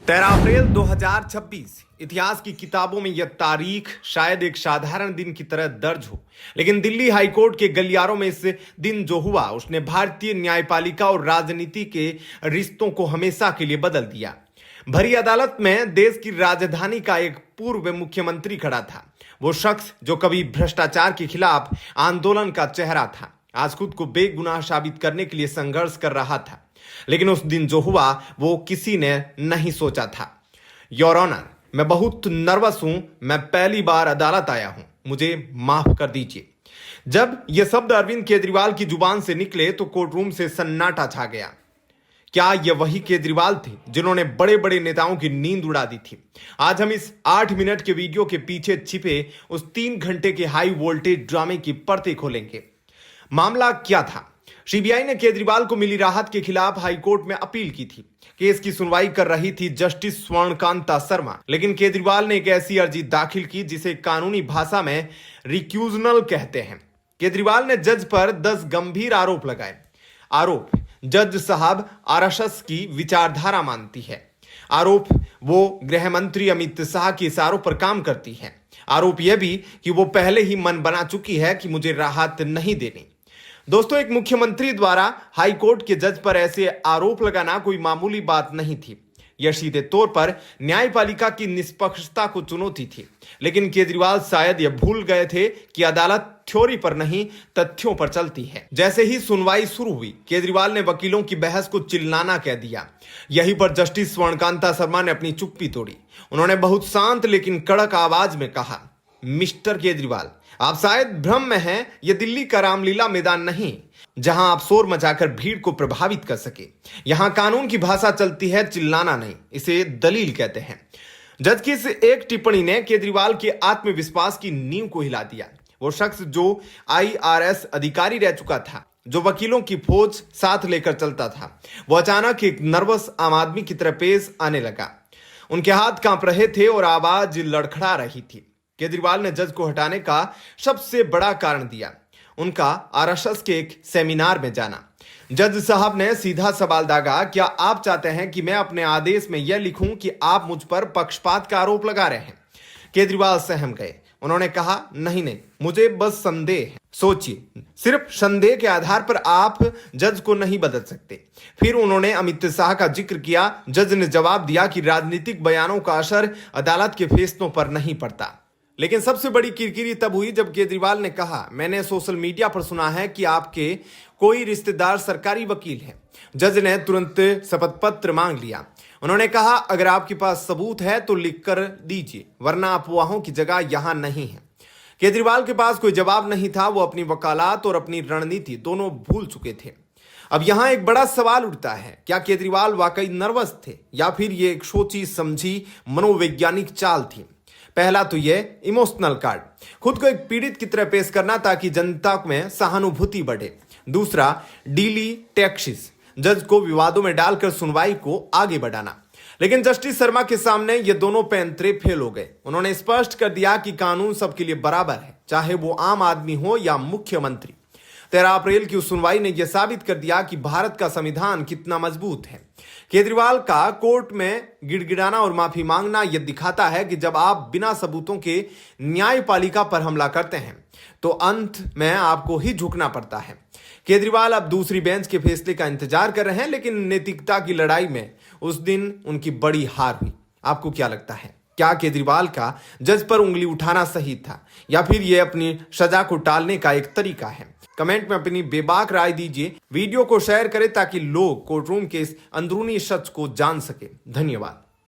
13 अप्रैल 2026 इतिहास की किताबों में यह तारीख शायद एक साधारण दिन की तरह दर्ज हो, लेकिन दिल्ली हाईकोर्ट के गलियारों में इस दिन जो हुआ उसने भारतीय न्यायपालिका और राजनीति के रिश्तों को हमेशा के लिए बदल दिया। भरी अदालत में देश की राजधानी का एक पूर्व मुख्यमंत्री खड़ा था। वो शख्स जो कभी भ्रष्टाचार के खिलाफ आंदोलन का चेहरा था, आज खुद को बेगुनाह साबित करने के लिए संघर्ष कर रहा था। लेकिन उस दिन जो हुआ वो किसी ने नहीं सोचा था। योर ऑनर, मैं बहुत नर्वस हूं। मैं पहली बार अदालत आया हूं, मुझे माफ कर दीजिए। जब ये शब्द अरविंद केजरीवाल की जुबान से निकले तो कोर्ट रूम से सन्नाटा छा गया। क्या ये वही केजरीवाल थे जिन्होंने बड़े बड़े नेताओं की नींद उड़ा दी थी? आज हम इस 8 मिनट के वीडियो के पीछे छिपे उस 3 घंटे के हाई वोल्टेज ड्रामे की परतें खोलेंगे। मामला क्या था? सीबीआई ने केजरीवाल को मिली राहत के खिलाफ हाईकोर्ट में अपील की थी। केस की सुनवाई कर रही थी जस्टिस स्वर्णकांता शर्मा, लेकिन केजरीवाल ने एक ऐसी अर्जी दाखिल की जिसे कानूनी भाषा में रिक्यूजनल कहते हैं। केजरीवाल ने जज पर 10 गंभीर आरोप लगाए। आरोप जज साहब आरएसएस की विचारधारा मानती है। आरोप वो गृह मंत्री अमित शाह के इशारों पर काम करती है। आरोप यह भी कि वो पहले ही मन बना चुकी है कि मुझे राहत नहीं देनी। दोस्तों, एक मुख्यमंत्री द्वारा हाईकोर्ट के जज पर ऐसे आरोप लगाना कोई मामूली बात नहीं थी। यह सीधे तौर पर न्यायपालिका की निष्पक्षता को चुनौती थी। लेकिन केजरीवाल शायद यह भूल गए थे कि अदालत थ्योरी पर नहीं तथ्यों पर चलती है। जैसे ही सुनवाई शुरू हुई, केजरीवाल ने वकीलों की बहस को चिल्लाना कह दिया। यहीं पर जस्टिस स्वर्णकांता शर्मा ने अपनी चुप्पी तोड़ी। उन्होंने बहुत शांत लेकिन कड़क आवाज में कहा, मिस्टर केजरीवाल, आप शायद भ्रम में हैं। यह दिल्ली का रामलीला मैदान नहीं जहां आप शोर मचाकर भीड़ को प्रभावित कर सके। यहां कानून की भाषा चलती है, चिल्लाना नहीं। इसे दलील कहते हैं। जज की इस एक टिप्पणी ने केजरीवाल के आत्मविश्वास की नींव को हिला दिया। वो शख्स जो आईआरएस अधिकारी रह चुका था, जो वकीलों की फौज साथ लेकर चलता था, वो अचानक एक नर्वस आम आदमी की तरह पेश आने लगा। उनके हाथ कांप रहे थे और आवाज लड़खड़ा रही थी। केजरीवाल ने जज को हटाने का सबसे बड़ा कारण दिया, उनका आरएसएस के एक सेमिनार में जाना। जज साहब ने सीधा सवाल दागा, क्या आप चाहते हैं कि मैं अपने आदेश में यह लिखूं कि आप मुझ पर पक्षपात का आरोप लगा रहे हैं? केजरीवाल सहम गए। उन्होंने कहा, नहीं, मुझे बस संदेह है। सोचिए, सिर्फ संदेह के आधार पर आप जज को नहीं बदल सकते। फिर उन्होंने अमित शाह का जिक्र किया। जज ने जवाब दिया कि राजनीतिक बयानों का असर अदालत के फैसलों पर नहीं पड़ता। लेकिन सबसे बड़ी किरकिरी तब हुई जब केजरीवाल ने कहा, मैंने सोशल मीडिया पर सुना है कि आपके कोई रिश्तेदार सरकारी वकील है। जज ने तुरंत शपथ पत्र मांग लिया। उन्होंने कहा, अगर आपके पास सबूत है तो लिख कर दीजिए, वरना अफवाहों की जगह यहां नहीं है। केजरीवाल के पास कोई जवाब नहीं था। वो अपनी वकालत और अपनी रणनीति दोनों भूल चुके थे। अब यहां एक बड़ा सवाल उठता है, क्या केजरीवाल वाकई नर्वस थे या फिर ये एक सोची समझी मनोवैज्ञानिक चाल थी? पहला तो ये इमोशनल कार्ड, खुद को एक पीड़ित की तरह पेश करना ताकि जनता में सहानुभूति बढ़े। दूसरा, डीली टैक्सिस, जज को विवादों में डालकर सुनवाई को आगे बढ़ाना। लेकिन जस्टिस शर्मा के सामने ये दोनों पैंतरे फेल हो गए। उन्होंने स्पष्ट कर दिया कि कानून सबके लिए बराबर है, चाहे वो आम आदमी हो या मुख्यमंत्री। 13 अप्रैल की उस सुनवाई ने यह साबित कर दिया कि भारत का संविधान कितना मजबूत है। केजरीवाल का कोर्ट में गिड़गिड़ाना और माफी मांगना यह दिखाता है कि जब आप बिना सबूतों के न्यायपालिका पर हमला करते हैं तो अंत में आपको ही झुकना पड़ता है। केजरीवाल अब दूसरी बेंच के फैसले का इंतजार कर रहे हैं, लेकिन नैतिकता की लड़ाई में उस दिन उनकी बड़ी हार हुई। आपको क्या लगता है? क्या केजरीवाल का जज पर उंगली उठाना सही था या फिर यह अपनी सजा को टालने का एक तरीका है? कमेंट में अपनी बेबाक राय दीजिए। वीडियो को शेयर करें ताकि लोग कोर्ट रूम के इस अंदरूनी सच को जान सके। धन्यवाद।